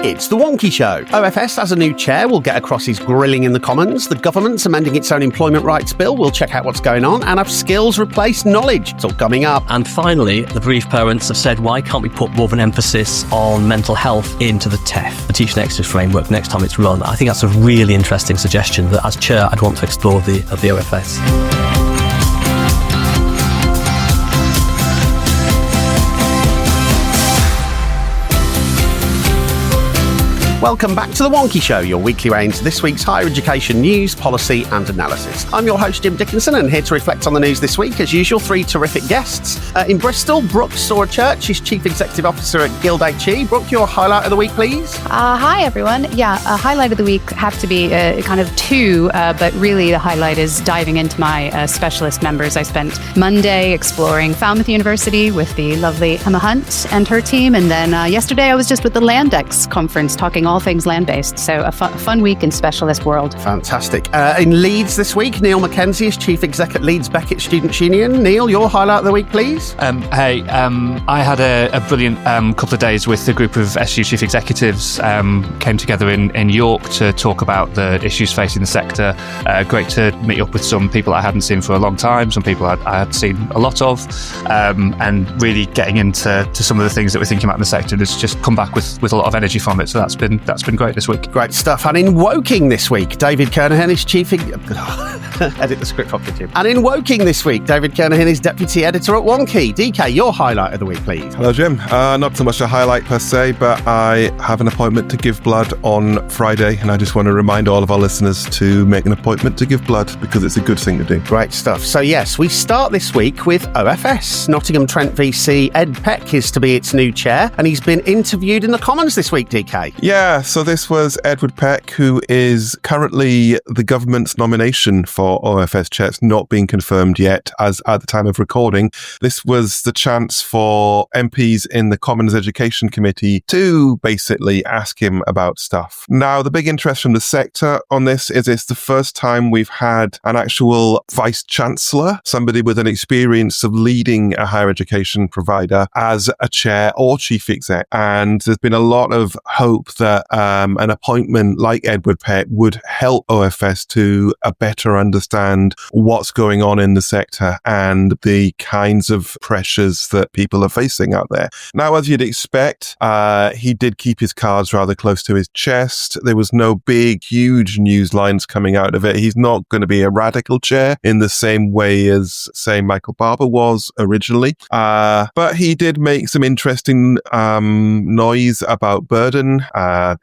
It's the Wonkhe Show. OfS has a new chair. We'll get across his grilling in the Commons. The government's amending its own employment rights bill. We'll check out what's going on. And have skills replaced knowledge? It's all coming up. And finally, the bereaved parents have said, why can't we put more of an emphasis on mental health into the TEF, the Teaching Excellence Framework, next time it's run? I think that's a really interesting suggestion that, as chair, I'd want to explore the OfS. Welcome back to the Wonkhe Show, your weekly range of this week's higher education news, policy and analysis. I'm your host, Jim Dickinson, and here to reflect on the news this week, as usual, three terrific guests. In Bristol, Brooke Church, she's Chief Executive Officer at GuildHE. Brooke, your highlight of the week, please. Hi, everyone. Yeah, a highlight of the week have to be kind of two, but really the highlight is diving into my specialist members. I spent Monday exploring Falmouth University with the lovely Emma Hunt and her team, and then yesterday I was just with the Landex conference talking all things land-based. So a fun week in specialist world. Fantastic. In Leeds this week, Neil Mackenzie is Chief Exec at Leeds Beckett Students' Union. Neil, your highlight of the week, please. I had a brilliant couple of days with a group of SU Chief Executives, came together in York to talk about the issues facing the sector. Great to meet up with some people I hadn't seen for a long time, some people I had seen a lot of, and really getting into some of the things that we're thinking about in the sector. And it's just come back with a lot of energy from it. So that's been great this week. Great stuff. And in Woking this week, David Kernohan is edit the script properly, Jim. And in Woking this week, David Kernohan is Deputy Editor at Wonkhe. DK, your highlight of the week, please. Hello, Jim. Not so much a highlight per se, but I have an appointment to give blood on Friday, and I just want to remind all of our listeners to make an appointment to give blood because it's a good thing to do. Great stuff. So yes, we start this week with OfS. Nottingham Trent VC Ed Peck is to be its new chair, and he's been interviewed in the Commons this week, DK. Yeah, so this was Edward Peck, who is currently the government's nomination for OfS chair. It's not been confirmed yet as at the time of recording. This was the chance for MPs in the Commons Education Committee to basically ask him about stuff. Now, the big interest from the sector on this is it's the first time we've had an actual Vice-Chancellor, somebody with an experience of leading a higher education provider as a chair or chief exec. And there's been a lot of hope that an appointment like Edward Peck would help OfS to better understand what's going on in the sector and the kinds of pressures that people are facing out there. Now, as you'd expect, he did keep his cards rather close to his chest. There was no big, huge news lines coming out of it. He's not going to be a radical chair in the same way as, say, Michael Barber was originally. But he did make some interesting noise about burden.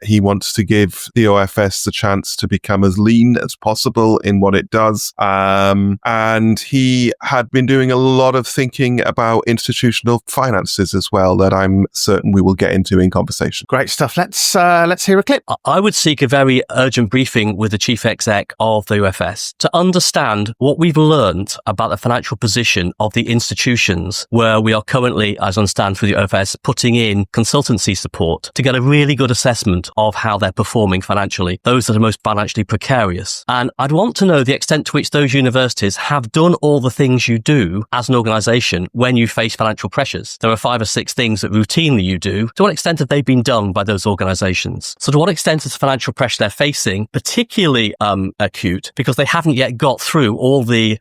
He wants to give the OfS the chance to become as lean as possible in what it does. And he had been doing a lot of thinking about institutional finances as well that I'm certain we will get into in conversation. Great stuff. Let's hear a clip. I would seek a very urgent briefing with the Chief Exec of the OfS to understand what we've learned about the financial position of the institutions where we are currently, as I understand through the OfS, putting in consultancy support to get a really good assessment of how they're performing financially, those that are most financially precarious. And I'd want to know the extent to which those universities have done all the things you do as an organisation when you face financial pressures. There are 5 or 6 things that routinely you do. To what extent have they been done by those organisations? So to what extent is the financial pressure they're facing particularly acute because they haven't yet got through all the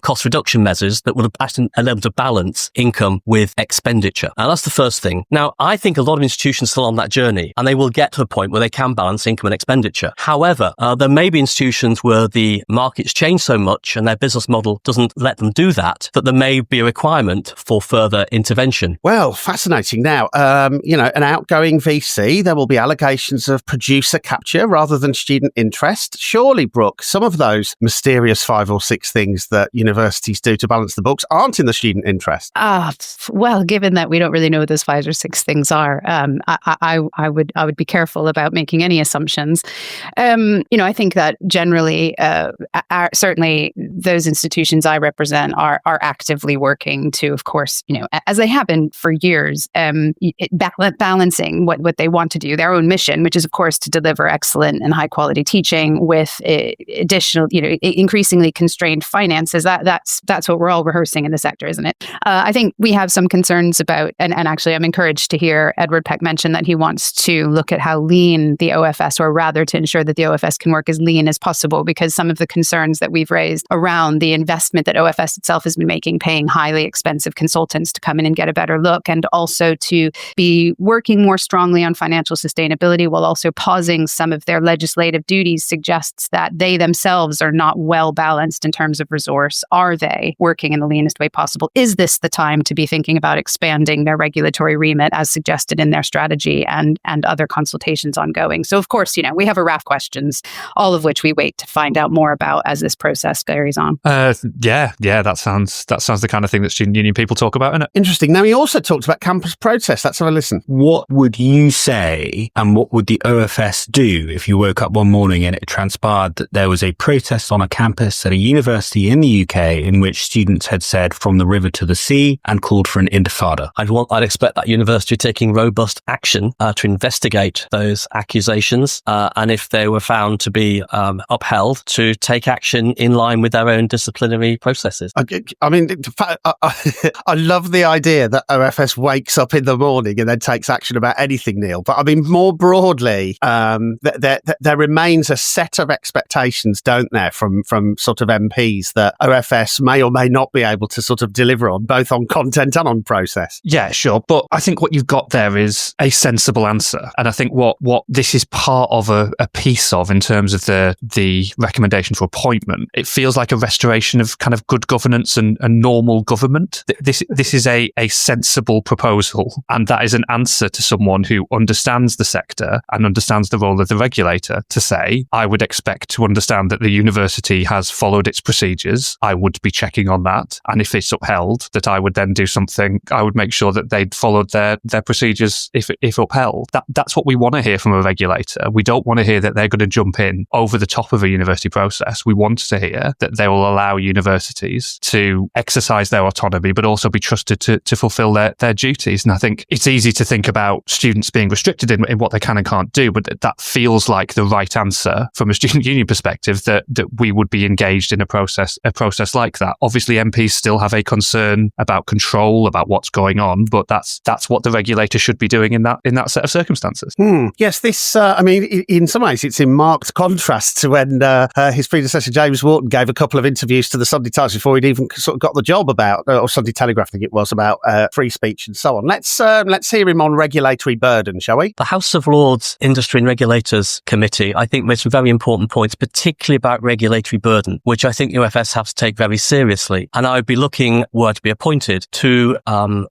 cost reduction measures that would have actually enabled to balance income with expenditure? And that's the first thing. Now, I think a lot of institutions are still on that journey, and they will get to a point where they can balance income and expenditure. However, there may be institutions where the market's changed so much and their business model doesn't let them do that there may be a requirement for further intervention. Well, fascinating. Now, an outgoing VC, there will be allegations of producer capture rather than student interest. Surely, Brooke, some of those mysterious 5 or 6 things that universities do to balance the books aren't in the student interest. Well, given that we don't really know what those 5 or 6 things are, I would be careful about making any assumptions. I think that generally, certainly those institutions I represent are actively working to, of course, as they have been for years, balancing what they want to do, their own mission, which is, of course, to deliver excellent and high quality teaching with additional, increasingly constrained finances. That's what we're all rehearsing in the sector, isn't it? I think we have some concerns about, and actually I'm encouraged to hear Edward Peck mention that he wants to look at how lean the OFS, or rather to ensure that the OFS can work as lean as possible, because some of the concerns that we've raised around the investment that OFS itself has been making, paying highly expensive consultants to come in and get a better look, and also to be working more strongly on financial sustainability while also pausing some of their legislative duties, suggests that they themselves are not well balanced in terms of resource. Are they working in the leanest way possible? Is this the time to be thinking about expanding their regulatory remit as suggested in their strategy and other consultations ongoing? So of course, we have a raft of questions, all of which we wait to find out more about as this process carries on. Yeah, that sounds the kind of thing that student union people talk about, isn't it? Interesting. Now, he also talked about campus protests. Let's have a listen. What would you say, and what would the OFS do if you woke up one morning and it transpired that there was a protest on a campus at a university in the UK in which students had said from the river to the sea and called for an intifada? I'd expect that university taking robust action to investigate those accusations, and if they were found to be upheld, to take action in line with their own disciplinary processes. I mean, I love the idea that OFS wakes up in the morning and then takes action about anything, Neil. But I mean, more broadly, there remains a set of expectations, don't there, from sort of MPs that OFS may or may not be able to sort of deliver on, both on content and on process. Yeah, sure. But I think what you've got there is a sensible answer. And I think what this is part of a piece of in terms of the recommendation for appointment, it feels like a restoration of kind of good governance and normal government. This is a sensible proposal, and that is an answer to someone who understands the sector and understands the role of the regulator to say, I would expect to understand that the university has followed its procedures. I would be checking on that. And if it's upheld, that I would then do something. I would make sure that they'd followed their procedures if upheld. That's what we want to hear from a regulator. We don't want to hear that they're going to jump in over the top of a university process. We want to hear that they will allow universities to exercise their autonomy, but also be trusted to fulfill their duties. And I think it's easy to think about students being restricted in what they can and can't do, but that feels like the right answer from a student union perspective, that we would be engaged in a process like that. Obviously, MPs still have a concern about control, about what's going on, but that's what the regulator should be doing in that set of circumstances. Yes, this, I mean, in some ways, it's in marked contrast to when his predecessor, James Wharton, gave a couple of interviews to the Sunday Times before he'd even sort of got the job about, or Sunday Telegraph, I think it was, about free speech and so on. Let's hear him on regulatory burden, shall we? The House of Lords Industry and Regulators Committee, I think, made some very important points, particularly about regulatory burden, which I think the OFS have to take very seriously. And I would be looking, were to be appointed, to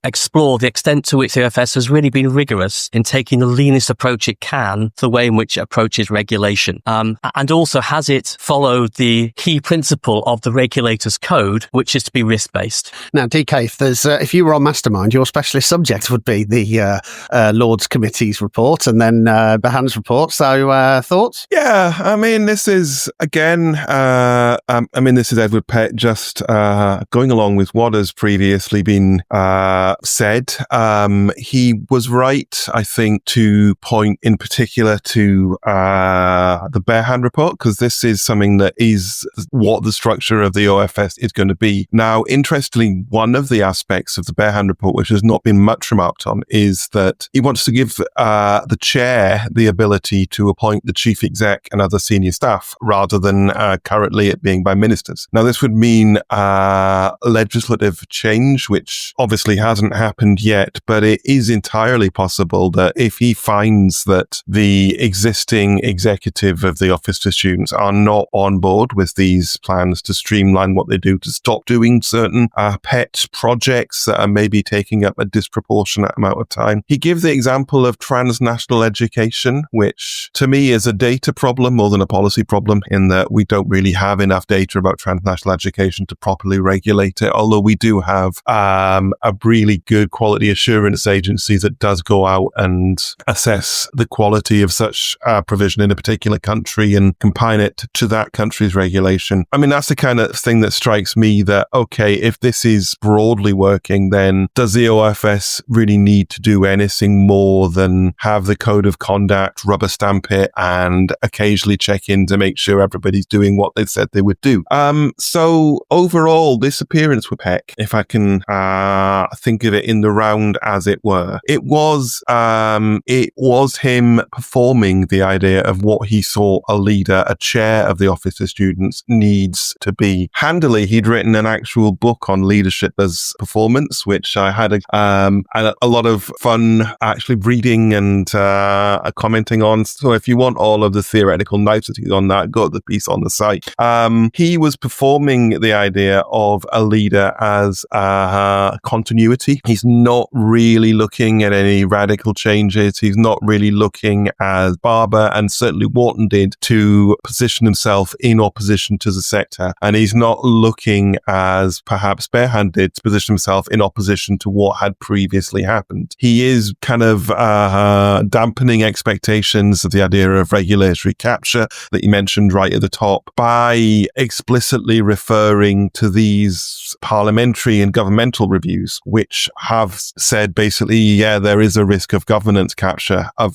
explore the extent to which the OFS has really been rigorous in taking the leanest approach it can to the way in which it approaches regulation. And also, has it followed the key principle of the regulator's code, which is to be risk-based? Now, DK, if you were on Mastermind, your specialist subject would be the Lords Committee's report and then Behan's report. So, thoughts? Yeah, I mean, this is, again, this is Edward Peck just going along with what has previously been said. He was right, I think, to point in particular to the Behan report, because this is something that is what the structure of the OFS is going to be. Now, interestingly, one of the aspects of the Behan report, which has not been much remarked on, is that he wants to give the chair the ability to appoint the chief exec and other senior staff, rather than currently it being by ministers. Now, this would mean legislative change, which obviously hasn't happened yet, but it is entirely possible that if he finds that the existing executive of the Office for Students are not on board with these plans to streamline what they do, to stop doing certain pet projects that are maybe taking up a disproportionate amount of time. He gives the example of transnational education, which to me is a data problem more than a policy problem, in that we don't really have enough data about transnational education to properly regulate it, although we do have a really good quality assurance agency that does go out and assess the quality of such provision in a particular country and compine it to that country's regulation. I mean, that's the kind of thing that strikes me, that, okay, if this is broadly working, then does the OFS really need to do anything more than have the code of conduct, rubber stamp it, and occasionally check in to make sure everybody's doing what they said they would do? So overall, this appearance with Peck, if I can think of it in the round as it were, it was was him performing the idea of what he saw a leader, a chair of the Office of Students needs to be. Handily, he'd written an actual book on leadership as performance, which I had a lot of fun actually reading and commenting on. So if you want all of the theoretical niceties on that, go to the piece on the site. He was performing the idea of a leader as continuity. He's not really looking at any radical changes. He's not really looking, as Barber and certainly Wharton did, to position himself in opposition to the sector. And he's not looking, as perhaps Barehanded, to position himself in opposition to what had previously happened. He is kind of dampening expectations of the idea of regulatory capture that you mentioned right at the top by explicitly referring to these parliamentary and governmental reviews, which have said basically, yeah, there is a risk of governance capture, of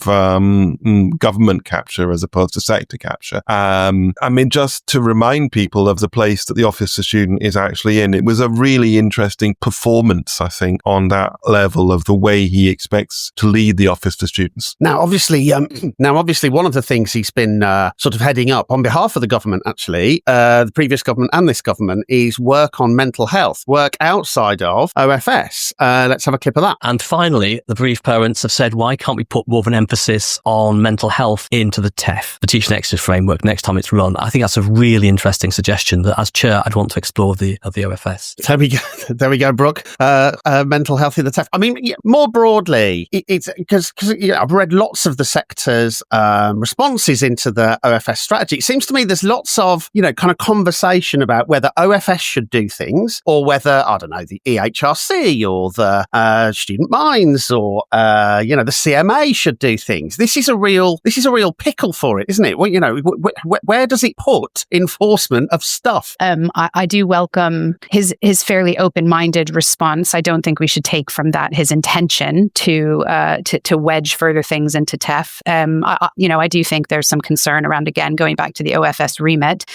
government capture as opposed to sector capture. I mean, just to remind people of the place that the Office of Student is actually in, it was a really interesting performance, I think, on that level of the way he expects to lead the Office for Students. Now, obviously, one of the things he's been sort of heading up on behalf of the government, actually, the previous government and this government, is work on mental health, work outside of OfS. Let's have a clip of that. And finally, the bereaved parents have said, why can't we put more of an emphasis on mental health into the TEF, the Teaching Executive Framework, next time it's run? I think that's a really interesting suggestion that, as chair, I'd want to explore the OfS. There we go, Brooke. Mental health in the TEF. I mean, more broadly, it's because I've read lots of the sector's responses into the OfS strategy. It seems to me there's lots of, kind of conversation about whether OfS should do things or whether, I don't know, the EHRC or the Student Minds or, the CMA should do things. This is a real pickle for it, isn't it? Well, where does it put enforcement of stuff? I do welcome his fairly open-minded response. I don't think we should take from that his intention to wedge further things into TEF. I do think there's some concern around, again, going back to the OfS remit.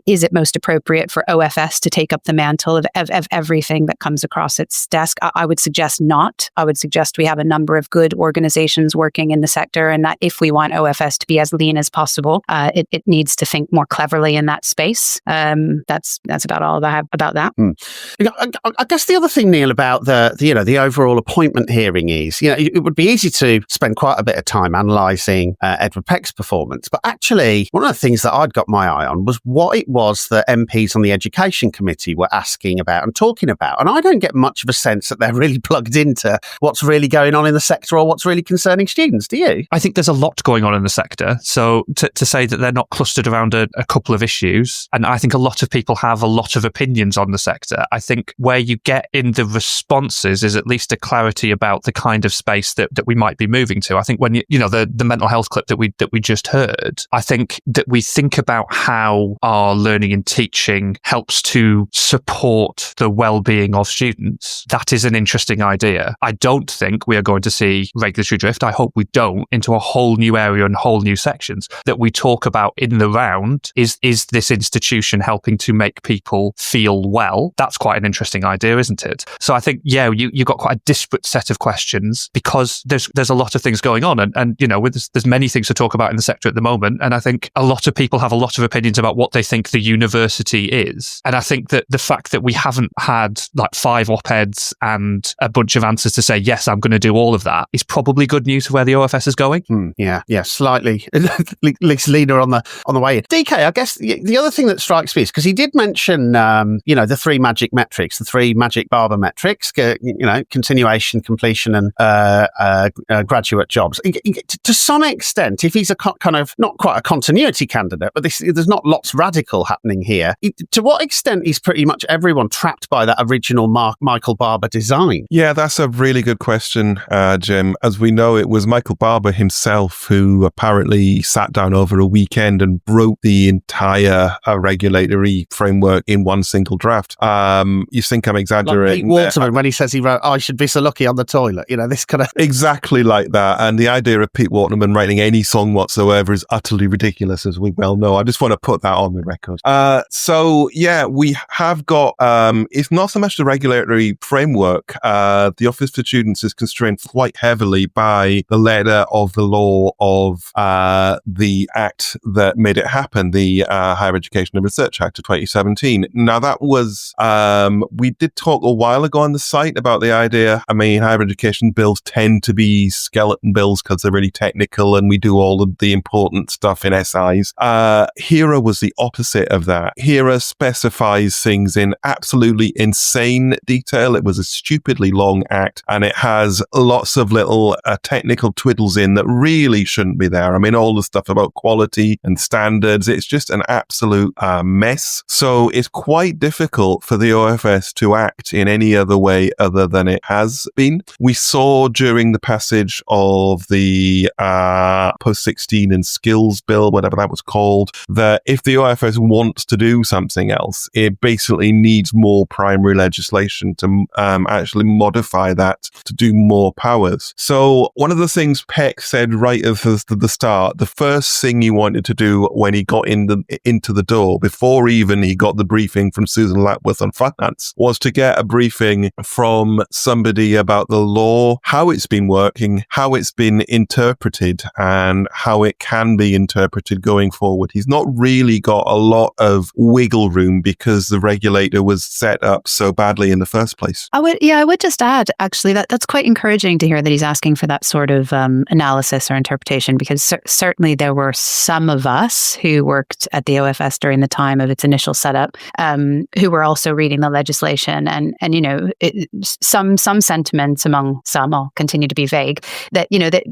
Is it most appropriate for OfS to take up the mantle of everything that comes across its desk? I would suggest not. I would suggest we have a number of good organizations working in the sector, and that if we want OfS to be as lean as possible, it needs to think more cleverly in that space. That's about all I have about that. I guess the other thing, Neil, about the overall appointment hearing is, it would be easy to spend quite a bit of time analysing Edward Peck's performance, but actually one of the things that I'd got my eye on was what it was that MPs on the Education Committee were asking about and talking about. And I don't get much of a sense that they're really plugged into what's really going on in the sector or what's really concerning students. Do you? I think there's a lot going on in the sector. So to say that they're not clustered around a couple of issues, and I think a lot of people have a lot of opinions on the sector. I think where you get in the responses is at least a clarity about the kind of space that we might be moving to. I think when the mental health clip that we just heard, I think that we think about how our learning and teaching helps to support the well-being of students. That is an interesting idea. I don't think we are going to see regulatory drift. I hope we don't, into a whole new area and whole new sections that we talk about in the round. Is this institution helping to make people feel well? That's quite an interesting idea, isn't it? So I think, you've got quite a disparate set of questions because there's a lot of things going on, and there's many things to talk about in the sector at the moment, and I think a lot of people have a lot of opinions about what they think the university is. And I think that the fact that we haven't had like 5 op-eds and a bunch of answers to say, yes, I'm going to do all of that, is probably good news for where the OfS is going. Slightly at least leaner on the way in. DK, I guess the other thing that strikes me is because he did mention the 3 magic metrics, the 3 magic Barber metrics, continuation, completion, and graduate jobs. To some extent, if he's a kind of not quite a continuity candidate, but there's not lots radical happening here. To what extent is pretty much everyone trapped by that original Michael Barber design? Yeah, that's a really good question, Jim. As we know, it was Michael Barber himself who apparently sat down over a weekend and wrote the entire regulatory framework in one single draft. You think I'm exaggerating? Like Pete Waterman, when he says he wrote, "I should be so lucky on the toilet," this kind of exactly like that. And the idea of Pete Waterman writing any song whatsoever is utterly ridiculous, as we well know. I just want to put that on the record. We have got. It's not so much the regulatory framework. The Office for Students is constrained quite heavily by the letter of the law of the act that made it happen, the Higher Education and Research Act of 2017. Now, that was, we did talk a while ago on the site about the idea. I mean, higher education bills tend to be skeleton bills because they're really technical and we do all of the important stuff in SIs. HERA was the opposite of that. HERA specifies things in absolutely insane detail. It was a stupidly long act and it has lots of little technical twiddles in that really shouldn't be there. I mean, all the stuff about quality and standards, it's just an absolute mess. So it's quite difficult for the OFS to act in any other way other than it has been. We saw during the passage of the post-16 and skills bill, whatever that was called, that if the OFS wants to do something else, it basically needs more primary legislation to actually modify that to do more powers. So one of the things Peck said right at the start, the first thing he wanted to do when he got into the door, before even he got the briefing from Susan Lapworth on finance, was to get a briefing from somebody about the law, how it's been working, how it's been interpreted, and how it can be interpreted going forward. He's not really got a lot of wiggle room because the regulator was set up so badly in the first place. I would just add, actually, that's quite encouraging to hear that he's asking for that sort of analysis or interpretation, because certainly there were some of us who worked at the OFS during the time of its initial setup who were also reading the legislation, and you know, some sentiments among some, I'll continue to be vague, that, you know, that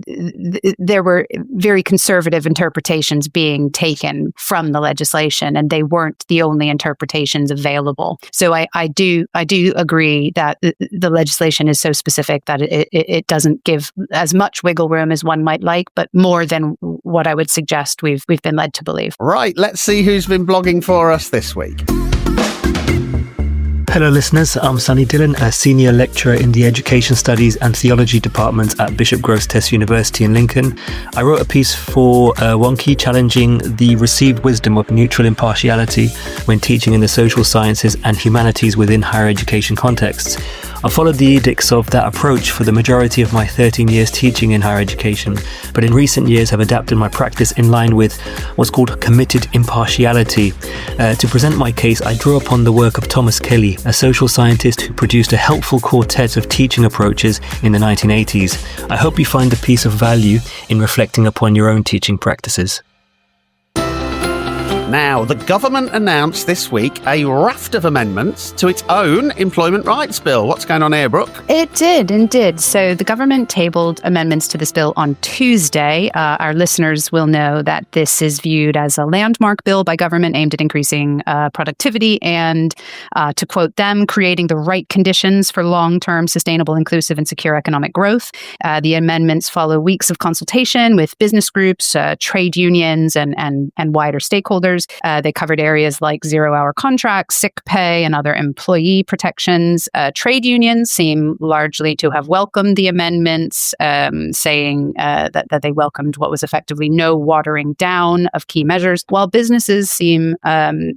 there were very conservative interpretations being taken from the legislation, and they weren't the only interpretations available. So I do agree that the legislation is so specific that it doesn't give as much wiggle room as one might like, but more than what I would suggest we've been led to believe. Right, let's see who's been blogging for us this week. Hello listeners, I'm Sunny Dillon, a senior lecturer in the Education Studies and Theology departments at Bishop Grosseteste University in Lincoln. I wrote a piece for Wonkhe challenging the received wisdom of neutral impartiality when teaching in the social sciences and humanities within higher education contexts. I followed the edicts of that approach for the majority of my 13 years teaching in higher education, but in recent years have adapted my practice in line with what's called committed impartiality. To present my case, I draw upon the work of Thomas Kelly, a social scientist who produced a helpful quartet of teaching approaches in the 1980s. I hope you find the piece of value in reflecting upon your own teaching practices. Now, the government announced this week a raft of amendments to its own employment rights bill. What's going on here, Brooke? It did, indeed. So the government tabled amendments to this bill on Tuesday. Our listeners will know that this is viewed as a landmark bill by government aimed at increasing productivity and, to quote them, creating the right conditions for long-term, sustainable, inclusive, and secure economic growth. The amendments follow weeks of consultation with business groups, trade unions, and wider stakeholders. They covered areas like zero-hour contracts, sick pay, and other employee protections. Trade unions seem largely to have welcomed the amendments, saying that they welcomed what was effectively no watering down of key measures, while businesses seem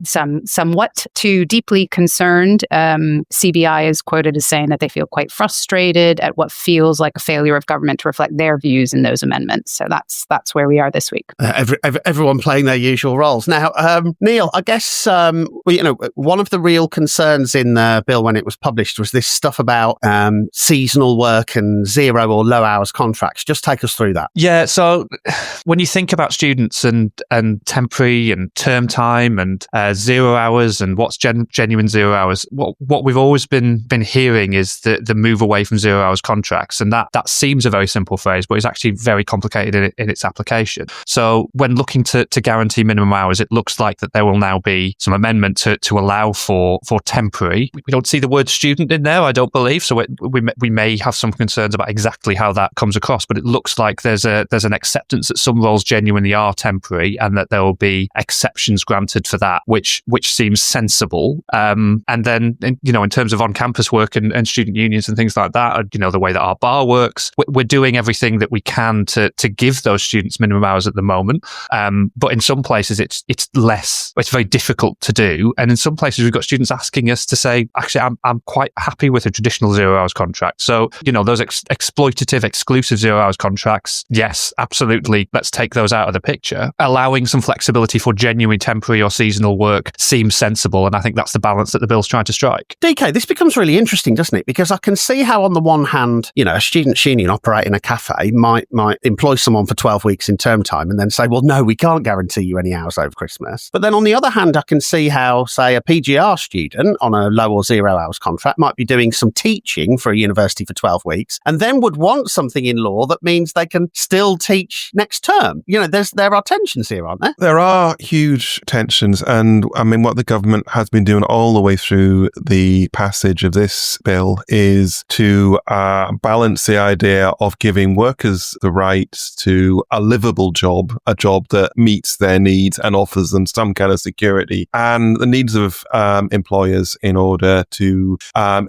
somewhat too deeply concerned. CBI is quoted as saying that they feel quite frustrated at what feels like a failure of government to reflect their views in those amendments. So that's where we are this week. Everyone playing their usual roles. Now, Neil, I guess, one of the real concerns in the bill when it was published was this stuff about seasonal work and zero or low hours contracts. Just take us through that. Yeah, so when you think about students and temporary and term time and 0 hours and what's genuine 0 hours, what we've always been hearing is the move away from 0 hours contracts. And that seems a very simple phrase, but it's actually very complicated in its application. So when looking to guarantee minimum hours, it looks like that there will now be some amendment to allow for temporary. We don't see the word student in there, I don't believe. So we may have some concerns about exactly how that comes across, but it looks like there's an acceptance that some roles genuinely are temporary and that there will be exceptions granted for that, which seems sensible. And then, in terms of on-campus work and student unions and things like that, the way that our bar works, we're doing everything that we can to give those students minimum hours at the moment. But in some places, it's it's very difficult to do. And in some places, we've got students asking us to say, actually, I'm quite happy with a traditional 0 hours contract. So, those exploitative, exclusive 0 hours contracts, yes, absolutely. Let's take those out of the picture. Allowing some flexibility for genuine temporary or seasonal work seems sensible. And I think that's the balance that the bill's trying to strike. DK, this becomes really interesting, doesn't it? Because I can see how on the one hand, a students' union operating a cafe might employ someone for 12 weeks in term time and then say, well, no, we can't guarantee you any hours over Christmas. But then on the other hand, I can see how, say, a PGR student on a low or 0 hours contract might be doing some teaching for a university for 12 weeks and then would want something in law that means they can still teach next term. There are tensions here, aren't there? There are huge tensions. And I mean, what the government has been doing all the way through the passage of this bill is to balance the idea of giving workers the right to a livable job, a job that meets their needs and offers them some kind of security, and the needs of employers in order to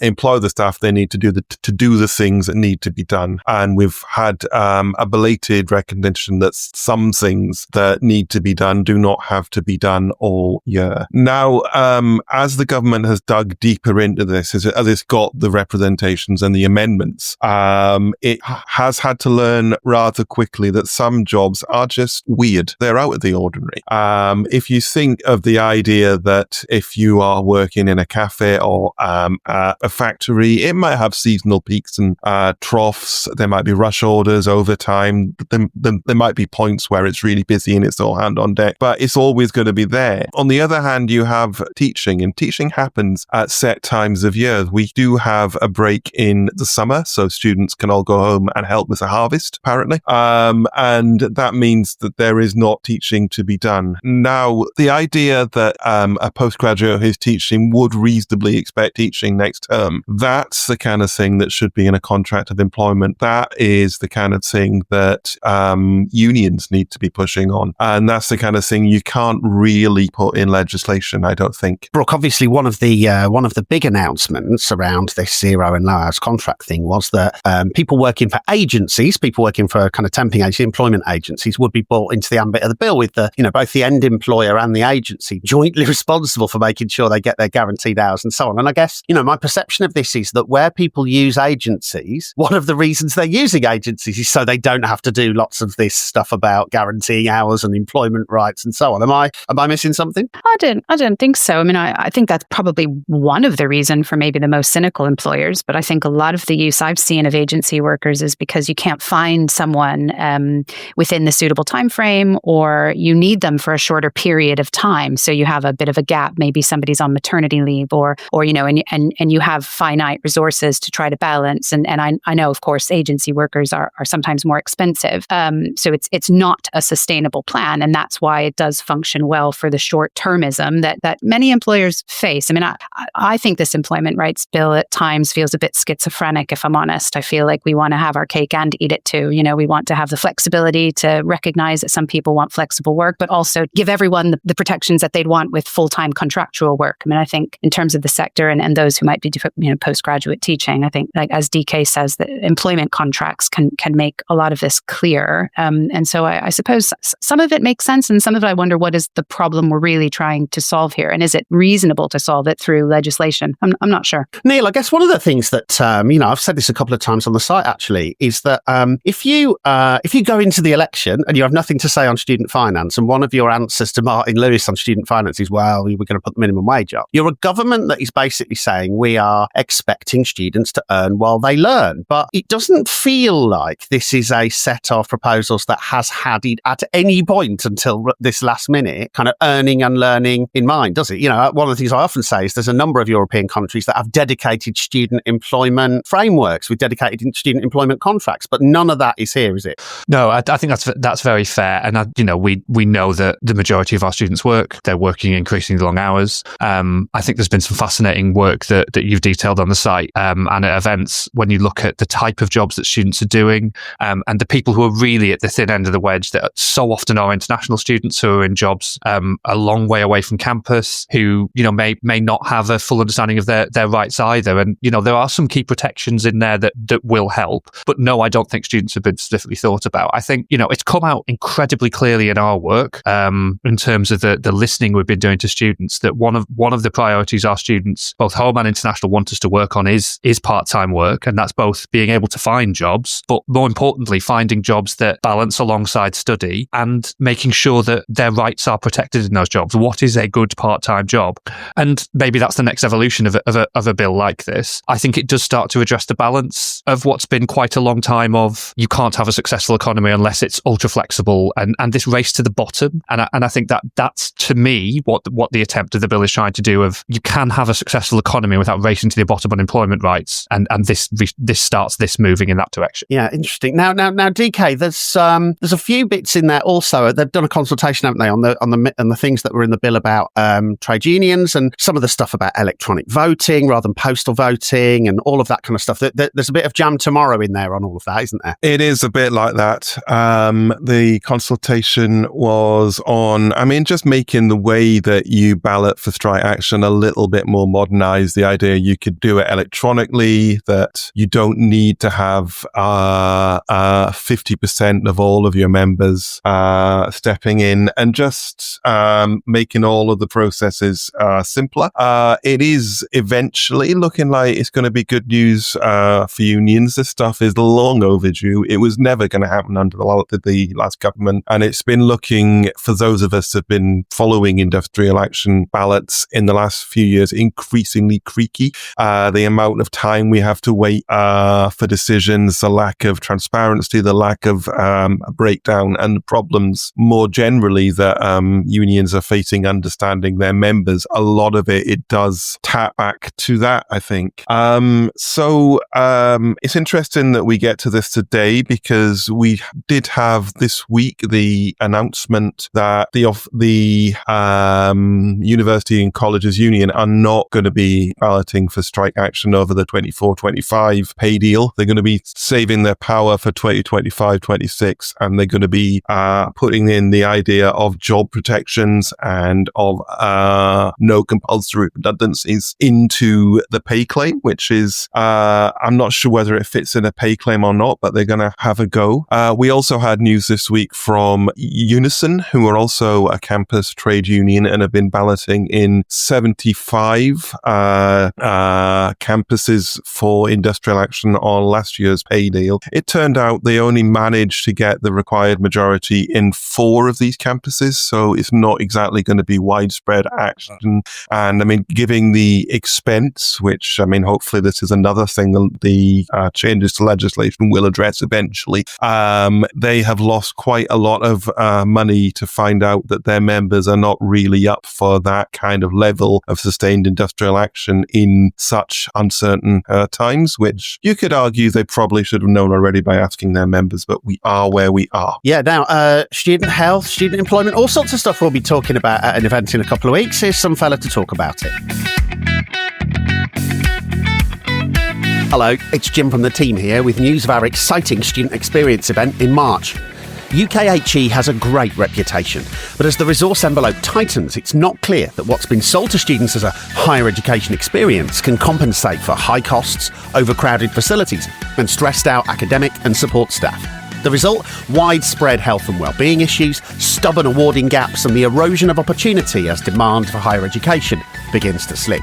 employ the staff they need to do the things that need to be done. And we've had a belated recognition that some things that need to be done do not have to be done all year. Now, as the government has dug deeper into this, as it's got the representations and the amendments, it has had to learn rather quickly that some jobs are just weird. They're out of the ordinary. If you think of the idea that if you are working in a cafe or a factory, it might have seasonal peaks and troughs. There might be rush orders, overtime. There might be points where it's really busy and it's all hand on deck, but it's always going to be there. On the other hand, you have teaching, and teaching happens at set times of year. We do have a break in the summer, so students can all go home and help with the harvest, apparently. And that means that there is not teaching to be done. Now, the idea that a postgraduate who's teaching would reasonably expect teaching next term, that's the kind of thing that should be in a contract of employment. That is the kind of thing that unions need to be pushing on. And that's the kind of thing you can't really put in legislation, I don't think. Brooke, obviously one of the big announcements around this 0 and low hours contract thing was that people working for agencies, people working for kind of temping agencies, employment agencies would be brought into the ambit of the bill with the, both the end employer and the agency jointly responsible for making sure they get their guaranteed hours and so on. And I guess, my perception of this is that where people use agencies, one of the reasons they're using agencies is so they don't have to do lots of this stuff about guaranteeing hours and employment rights and so on. Am I missing something? I don't think so. I mean, I think that's probably one of the reasons for maybe the most cynical employers, but I think a lot of the use I've seen of agency workers is because you can't find someone within the suitable time frame, or you need them for a shorter period of time. So you have a bit of a gap. Maybe somebody's on maternity leave, or and you have finite resources to try to balance. And I know, of course, agency workers are sometimes more expensive. So it's not a sustainable plan, and that's why it does function well for the short termism that many employers face. I mean, I think this employment rights bill at times feels a bit schizophrenic, if I'm honest. I feel like we want to have our cake and eat it too. We want to have the flexibility to recognize that some people want flexible work, but also give everyone the protections that they'd want with full-time contractual work. I mean, I think in terms of the sector and those who might be postgraduate teaching, I think, like as DK says, that employment contracts can make a lot of this clear. And so I suppose some of it makes sense, and some of it I wonder, what is the problem we're really trying to solve here? And is it reasonable to solve it through legislation? I'm not sure. Neil, I guess one of the things that, I've said this a couple of times on the site actually, is that if you go into the election and you have nothing to say on student finance, and one of your answers to Martin Lewis on student finance is, well, we're going to put the minimum wage up, you're a government that is basically saying we are expecting students to earn while they learn. But it doesn't feel like this is a set of proposals that has had it at any point until this last minute kind of earning and learning in mind, does it? One of the things I often say is there's a number of European countries that have dedicated student employment frameworks with dedicated student employment contracts, but none of that is here, is it? No, I think that's very fair. And we know that the majority of our students work. They're working increasingly long hours. I think there's been some fascinating work that you've detailed on the site and at events when you look at the type of jobs that students are doing, and the people who are really at the thin end of the wedge that so often are international students who are in jobs a long way away from campus, who may not have a full understanding of their rights either. And there are some key protections in there that will help. But no, I don't think students have been specifically thought about. I think it's come out incredibly clearly in our work. in terms of the listening we've been doing to students, that one of the priorities our students, both home and international, want us to work on is part-time work. And that's both being able to find jobs, but more importantly, finding jobs that balance alongside study and making sure that their rights are protected in those jobs. What is a good part-time job? And maybe that's the next evolution of a bill like this. I think it does start to address the balance of what's been quite a long time of you can't have a successful economy unless it's ultra flexible and this race to the bottom. And I think that's to me what the attempt of the bill is trying to do, of you can have a successful economy without racing to the bottom on employment rights. And this starts this moving in that direction. Yeah, interesting. Now, DK, there's a few bits in there also. They've done a consultation, haven't they, on the things that were in the bill about trade unions and some of the stuff about electronic voting rather than postal voting and all of that kind of stuff. There's a bit of jam tomorrow in there on all of that, isn't there? It is a bit like that. The consultation was on, just making the way that you ballot for strike action a little bit more modernized. The idea you could do it electronically, that you don't need to have 50% of all of your members stepping in, and just making all of the processes simpler. It is eventually looking like it's going to be good news for unions. This stuff is long overdue. It was never going to happen under the last government, and it's been looking, for those of us who've been following industrial action ballots in the last few years, increasingly creaky. The amount of time we have to wait for decisions, the lack of transparency, the lack of breakdown, and the problems more generally that unions are facing understanding their members. A lot of it does tap back to that, I think. So it's interesting that we get to this today, because we did have this week the announcement that the University and Colleges Union are not going to be balloting for strike action over the 24-25 pay deal. They're going to be saving their power for 2025-26, and they're going to be putting in the idea of job protections and of no compulsory redundancies into the pay claim, which is, I'm not sure whether it fits in a pay claim or not, but they're going to have a go. We also had news this week from Unison, who are also a campus trade union and have been balloting in 75 campuses for industrial action on last year's pay deal. It turned out they only managed to get the required majority in 4 of these campuses, so it's not exactly going to be widespread action. And giving the expense, which hopefully this is another thing the changes to legislation will address eventually, they have lost quite a lot of money to find out that their members are not really up for that kind of level of sustained industrial action in such uncertain times, which you could argue they probably should have known already by asking their members, but we are where we are. Yeah, now, student health, student employment, all sorts of stuff we'll be talking about at an event in a couple of weeks. Here's some fella to talk about it. Hello, it's Jim from the team here with news of our exciting student experience event in March. UKHE has a great reputation, but as the resource envelope tightens, it's not clear that what's been sold to students as a higher education experience can compensate for high costs, overcrowded facilities, and stressed out academic and support staff. The result? Widespread health and well-being issues, stubborn awarding gaps, and the erosion of opportunity as demand for higher education begins to slip.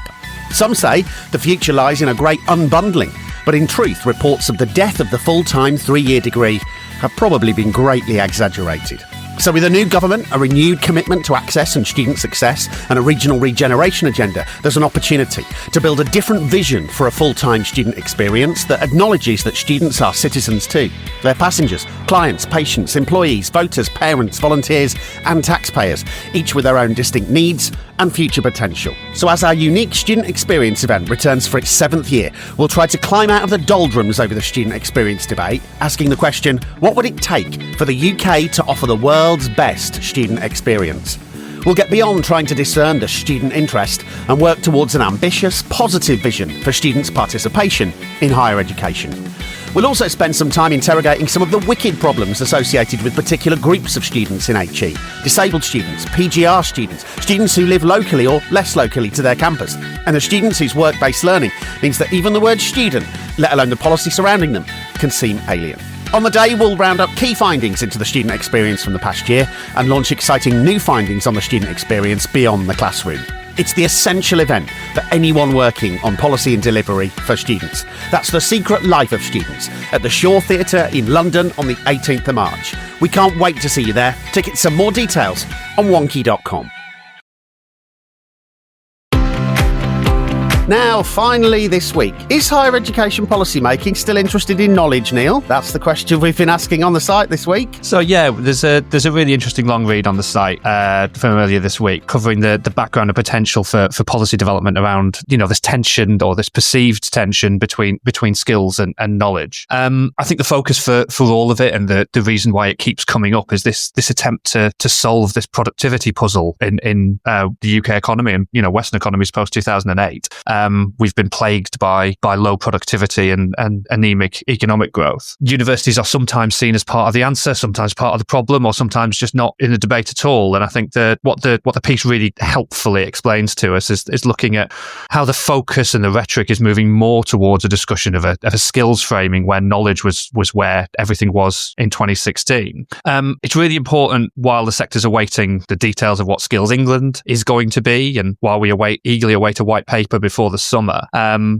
Some say the future lies in a great unbundling, but in truth, reports of the death of the full-time 3-year degree have probably been greatly exaggerated. So with a new government, a renewed commitment to access and student success, and a regional regeneration agenda, there's an opportunity to build a different vision for a full-time student experience that acknowledges that students are citizens too. They're passengers, clients, patients, employees, voters, parents, volunteers, and taxpayers, each with their own distinct needs and future potential. So as our unique student experience event returns for its 7th year, we'll try to climb out of the doldrums over the student experience debate, asking the question, what would it take for the UK to offer the world's best student experience? We'll get beyond trying to discern the student interest and work towards an ambitious, positive vision for students' participation in higher education. We'll also spend some time interrogating some of the wicked problems associated with particular groups of students in HE. Disabled students, PGR students, students who live locally or less locally to their campus, and the students whose work-based learning means that even the word student, let alone the policy surrounding them, can seem alien. On the day, we'll round up key findings into the student experience from the past year and launch exciting new findings on the student experience beyond the classroom. It's the essential event for anyone working on policy and delivery for students. That's The Secret Life of Students at the Shaw Theatre in London on the 18th of March. We can't wait to see you there. Tickets and more details on wonkhe.com. Now, finally this week, is higher education policy making still interested in knowledge, Neil? That's the question we've been asking on the site this week. So yeah, there's a really interesting long read on the site from earlier this week, covering the background and potential for policy development around, this tension or this perceived tension between skills and knowledge. I think the focus for all of it and the reason why it keeps coming up is this attempt to solve this productivity puzzle in the UK economy and Western economies post 2008. We've been plagued by low productivity and anemic economic growth. Universities are sometimes seen as part of the answer, sometimes part of the problem, or sometimes just not in the debate at all. And I think that what the piece really helpfully explains to us is looking at how the focus and the rhetoric is moving more towards a discussion of a skills framing where knowledge was where everything was in 2016. It's really important while the sector's awaiting the details of what Skills England is going to be, and while we eagerly await a white paper before the summer.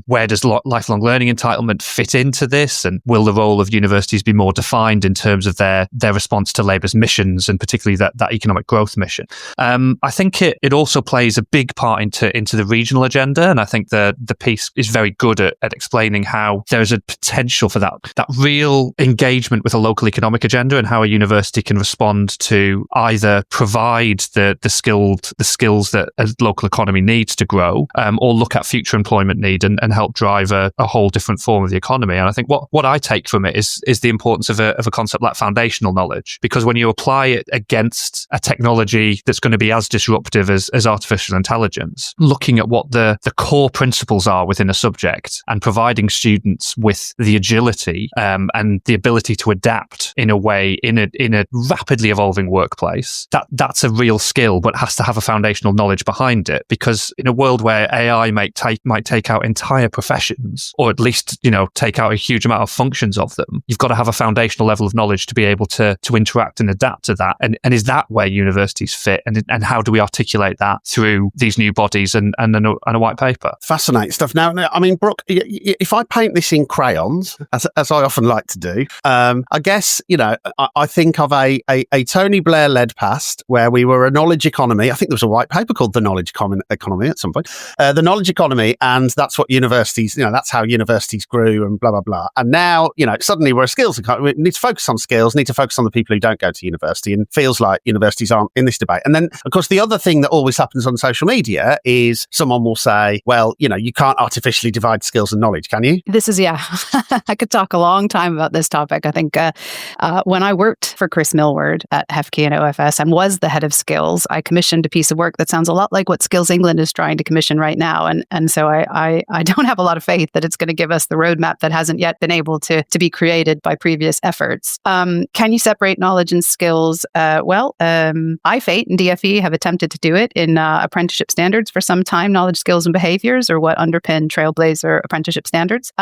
Where does lifelong learning entitlement fit into this? And will the role of universities be more defined in terms of their response to Labour's missions, and particularly that economic growth mission? I think it also plays a big part into the regional agenda. And I think the piece is very good at explaining how there is a potential for that real engagement with a local economic agenda, and how a university can respond to either provide the skills that a local economy needs to grow, or look at future employment need and help drive a whole different form of the economy. And I think what I take from it is the importance of a concept like foundational knowledge, because when you apply it against a technology that's going to be as disruptive as artificial intelligence, looking at what the core principles are within a subject and providing students with the agility and the ability to adapt in a way in a rapidly evolving workplace, that's a real skill, but has to have a foundational knowledge behind it. Because in a world where AI might take out entire professions, or at least, take out a huge amount of functions of them, you've got to have a foundational level of knowledge to be able to interact and adapt to that. And is that where universities fit? And how do we articulate that through these new bodies and a white paper? Fascinating stuff. Now, I mean, Brooke, if I paint this in crayons, as I often like to do, I guess, I think of a Tony Blair-led past where we were a knowledge economy. I think there was a white paper called The Knowledge Economy at some point. The knowledge economy, and that's what universities, that's how universities grew and blah, blah, blah. And now, suddenly we're a skills economy. We need to focus on skills, need to focus on the people who don't go to university, and feels like universities aren't in this debate. And then, of course, the other thing that always happens on social media is someone will say, well, you can't artificially divide skills and knowledge, can you? This is, I could talk a long time about this topic. I think when I worked for Chris Millward at GuildHE and OfS and was the head of skills, I commissioned a piece of work that sounds a lot like what Skills England is trying to commission right now. And so I don't have a lot of faith that it's going to give us the roadmap that hasn't yet been able to be created by previous efforts. Can you separate knowledge and skills? IFATE and DFE have attempted to do it in apprenticeship standards for some time. Knowledge, skills, and behaviors are what underpin Trailblazer apprenticeship standards.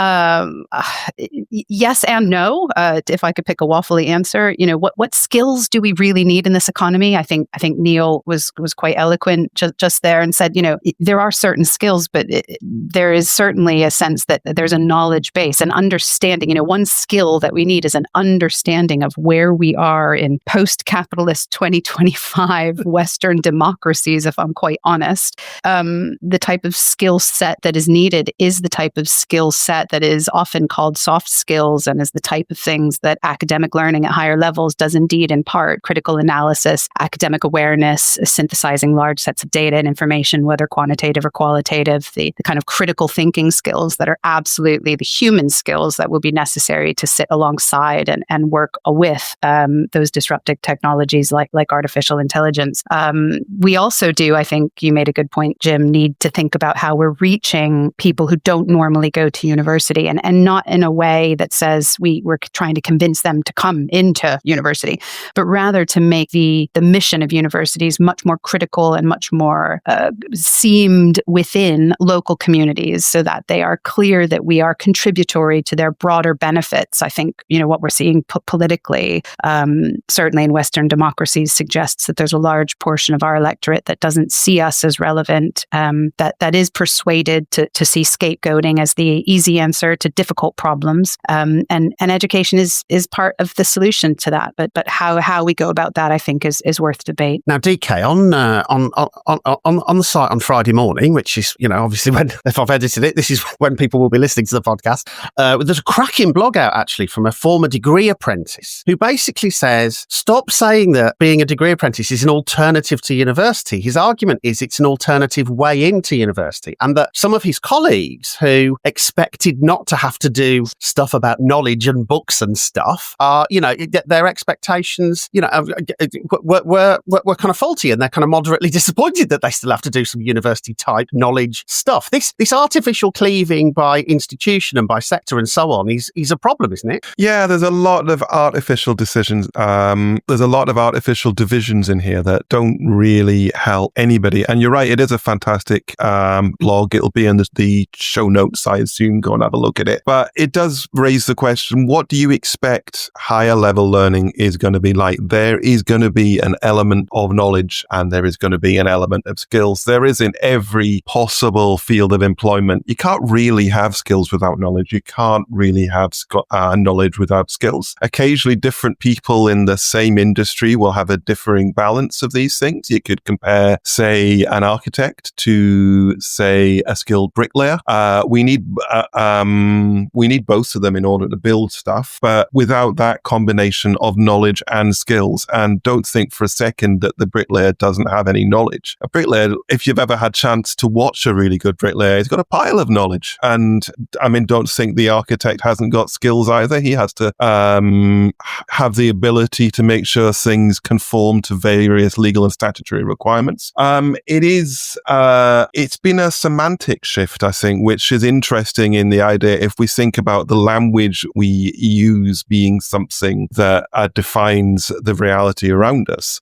Yes and no. If I could pick a waffly answer, what skills do we really need in this economy? I think Neil was quite eloquent just there and said, there are certain skills, but there is certainly a sense that there's a knowledge base, an understanding. One skill that we need is an understanding of where we are in post-capitalist 2025 Western democracies, if I'm quite honest. The type of skill set that is needed is the type of skill set that is often called soft skills, and is the type of things that academic learning at higher levels does indeed impart: critical analysis, academic awareness, synthesizing large sets of data and information, whether quantitative or qualitative, the kind of critical thinking skills that are absolutely the human skills that will be necessary to sit alongside and work with those disruptive technologies like artificial intelligence. We also do, I think you made a good point, Jim, need to think about how we're reaching people who don't normally go to university, and not in a way that says we're trying to convince them to come into university, but rather to make the mission of universities much more critical and much more seamed within local communities so that they are clear that we are contributory to their broader benefits. I think, what we're seeing politically, certainly in Western democracies, suggests that there's a large portion of our electorate that doesn't see us as relevant, that is persuaded to see scapegoating as the easy answer to difficult problems. And education is part of the solution to that. But how we go about that, I think, is worth debate. Now, DK, on the site on Friday morning, which is, obviously when, if I've edited it, this is when people will be listening to the podcast. There's a cracking blog out actually from a former degree apprentice who basically says, stop saying that being a degree apprentice is an alternative to university. His argument is it's an alternative way into university, and that some of his colleagues who expected not to have to do stuff about knowledge and books and stuff are, their expectations, were kind of faulty, and they're kind of moderately disappointed that they still have to do some university type knowledge stuff. This artificial cleaving by institution and by sector and so on is a problem, isn't it? Yeah, there's a lot of artificial decisions. There's a lot of artificial divisions in here that don't really help anybody. And you're right, it is a fantastic blog. It'll be in the show notes, I assume. Go and have a look at it. But it does raise the question, what do you expect higher level learning is going to be like? There is going to be an element of knowledge and there is going to be an element of skills. There is in every possible field of employment. You can't really have skills without knowledge. You can't really have knowledge without skills. Occasionally, different people in the same industry will have a differing balance of these things. You could compare, say, an architect to, say, a skilled bricklayer. We need both of them in order to build stuff, but without that combination of knowledge and skills, and don't think for a second that the bricklayer doesn't have any knowledge. A bricklayer, if you've ever had chance to watch a really good bricklayer, he's got a pile of knowledge. And don't think the architect hasn't got skills either. He has to have the ability to make sure things conform to various legal and statutory requirements. It's been a semantic shift, I think, which is interesting in the idea if we think about the language we use being something that defines the reality around us.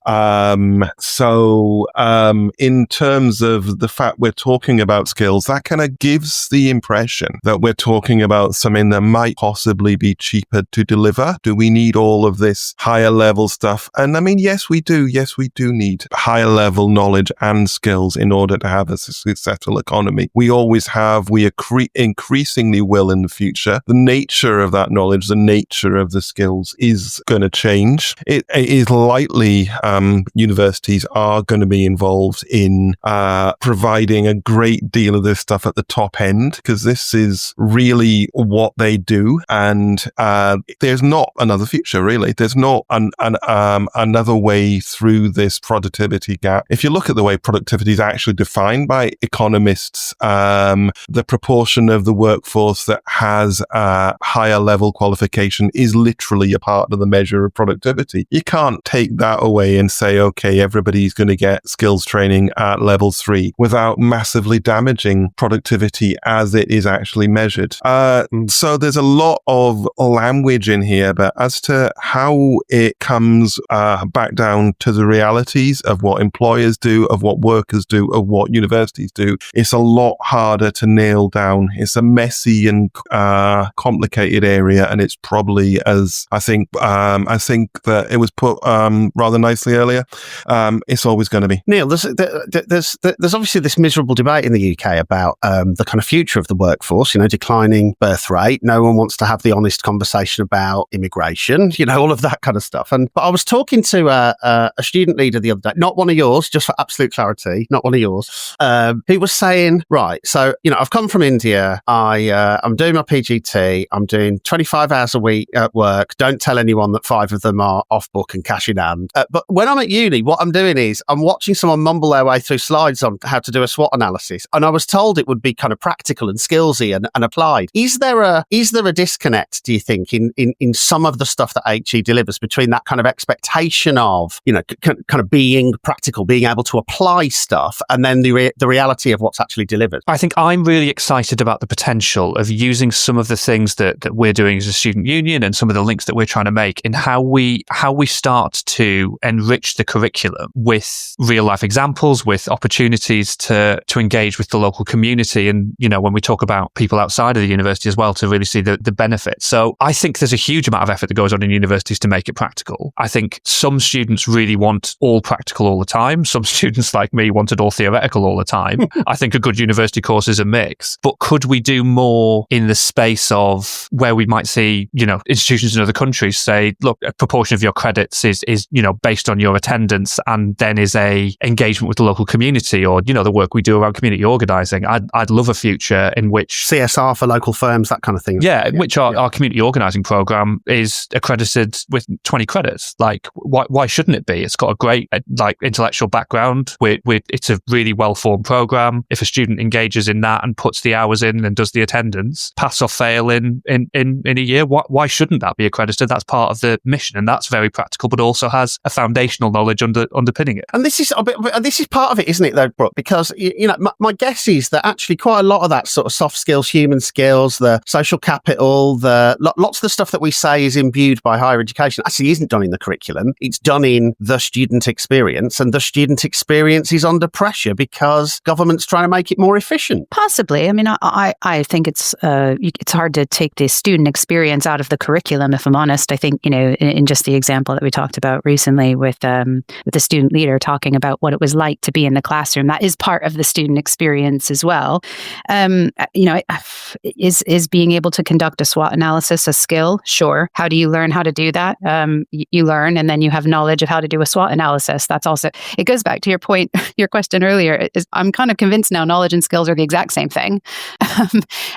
In terms of the fact we're talking about skills, that kind of gives the impression that we're talking about something that might possibly be cheaper to deliver. Do we need all of this higher level stuff? And yes, we do. Yes, we do need higher level knowledge and skills in order to have a successful economy. We always have, we increasingly will in the future. The nature of that knowledge, the nature of the skills is going to change. It is likely universities are going to be involved in providing a great deal of this stuff at the top end, because this is really what they do. And there's not another future, really. There's not another way through this productivity gap. If you look at the way productivity is actually defined by economists, the proportion of the workforce that has a higher level qualification is literally a part of the measure of productivity. You can't take that away and say, okay, everybody's going to get skills training at level 3 without massively damaging productivity as it is actually measured. So there's a lot of language in here, but as to how it comes back down to the realities of what employers do, of what workers do, of what universities do, it's a lot harder to nail down. It's a messy and complicated area, and it's probably, as I think that it was put rather nicely earlier, it's always going to be. Neil, there's obviously this miserable debate in the UK about the kind of future of the workforce, declining birth rate. No one wants to have the honest conversation about immigration, all of that kind of stuff. But I was talking to a student leader the other day, not one of yours, just for absolute clarity, not one of yours, who was saying, right, so, I've come from India, I'm doing my PGT, I'm doing 25 hours a week at work, don't tell anyone that 5 of them are off book and cash in hand. But when I'm at uni, what I'm doing is I'm watching someone mumble their way through slides on how to do a SWOT analysis, and I was told it would be kind of practical and skillsy and applied. Is there a disconnect, do you think, in some of the stuff that HE delivers between that kind of expectation of, kind of being practical, being able to apply stuff, and then the reality of what's actually delivered? I think I'm really excited about the potential of using some of the things that we're doing as a student union and some of the links that we're trying to make in how we start to enrich the curriculum with real life examples, with opportunities to engage with with the local community. And, when we talk about people outside of the university as well, to really see the benefits. So I think there's a huge amount of effort that goes on in universities to make it practical. I think some students really want all practical all the time. Some students like me wanted all theoretical all the time. I think a good university course is a mix. But could we do more in the space of where we might see, institutions in other countries say, look, a proportion of your credits is based on your attendance, and then is a engagement with the local community, or, the work we do around community organising. I'd love a future in which CSR for local firms, that kind of thing. Yeah, which our community organising programme is accredited with 20 credits. Like, why shouldn't it be? It's got a great intellectual background. It's a really well-formed programme. If a student engages in that and puts the hours in and does the attendance, pass or fail in a year, why shouldn't that be accredited? That's part of the mission, and that's very practical, but also has a foundational knowledge underpinning it. And this is part of it, isn't it, though, Brooke? Because my guess is that actually quite a lot of that sort of soft skills, human skills, the social capital, lots of the stuff that we say is imbued by higher education actually isn't done in the curriculum. It's done in the student experience, and the student experience is under pressure because government's trying to make it more efficient. Possibly. I mean, I think it's hard to take the student experience out of the curriculum, if I'm honest. I think, in just the example that we talked about recently with the student leader talking about what it was like to be in the classroom, that is part of the student experience as well. Is being able to conduct a SWOT analysis a skill? Sure. How do you learn how to do that? You learn, and then you have knowledge of how to do a SWOT analysis. That's also, it goes back to your point, your question earlier. I'm kind of convinced now knowledge and skills are the exact same thing.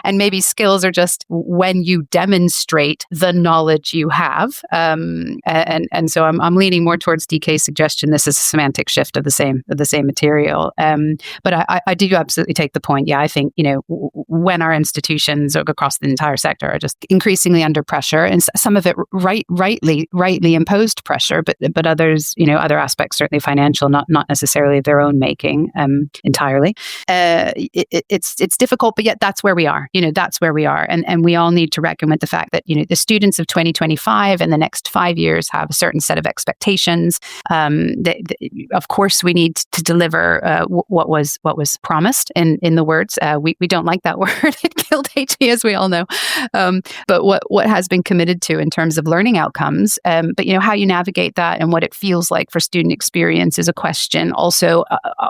And maybe skills are just when you demonstrate the knowledge you have. And so I'm leaning more towards DK's suggestion. This is a semantic shift of the same material. But I do absolutely take the point. Yeah, I think, when our institutions across the entire sector are just increasingly under pressure, and some of it rightly imposed pressure, but others, other aspects, certainly financial, not necessarily their own making entirely. It's difficult, but yet that's where we are. That's where we are, and we all need to reckon with the fact that the students of 2025 and the next 5 years have a certain set of expectations. Of course, we need to deliver what was promised in the words. We don't like that word at GuildHE, as we all know, but what has been committed to in terms of learning outcomes. But how you navigate that and what it feels like for student experience is a question. Also,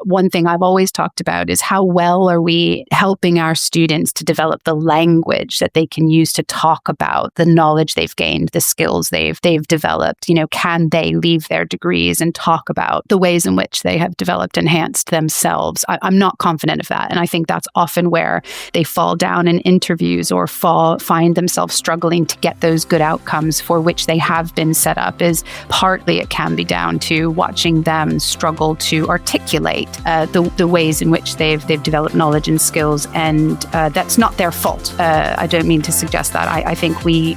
one thing I've always talked about is how well are we helping our students to develop the language that they can use to talk about the knowledge they've gained, the skills they've developed. Can they leave their degrees and talk about the ways in which they have developed, enhanced themselves? I'm not confident of that, and I think that's often where they fall down in interviews or find themselves struggling to get those good outcomes for which they have been set up. Is partly it can be down to watching them struggle to articulate the ways in which they've developed knowledge and skills, and that's not their fault. I don't mean to suggest that. I think we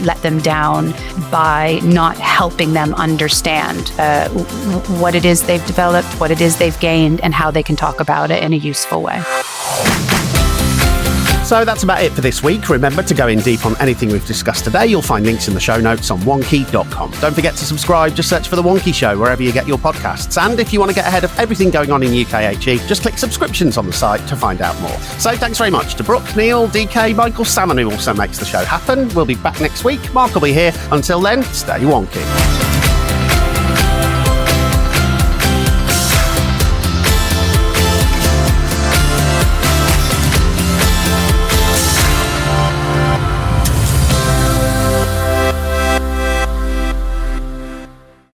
let them down by not helping them understand what it is they've developed, what it is they've gained, and how they can talk about it in a useful way. So that's about it for this week. Remember to go in deep on anything we've discussed today. You'll find links in the show notes on wonkhe.com. Don't forget to subscribe. Just search for The Wonkhe Show wherever you get your podcasts. And if you want to get ahead of everything going on in UKHE, just click subscriptions on the site to find out more. So thanks very much to Brooke, Neil, DK, Michael, Salmon, who also makes the show happen. We'll be back next week. Mark will be here. Until then, stay wonky.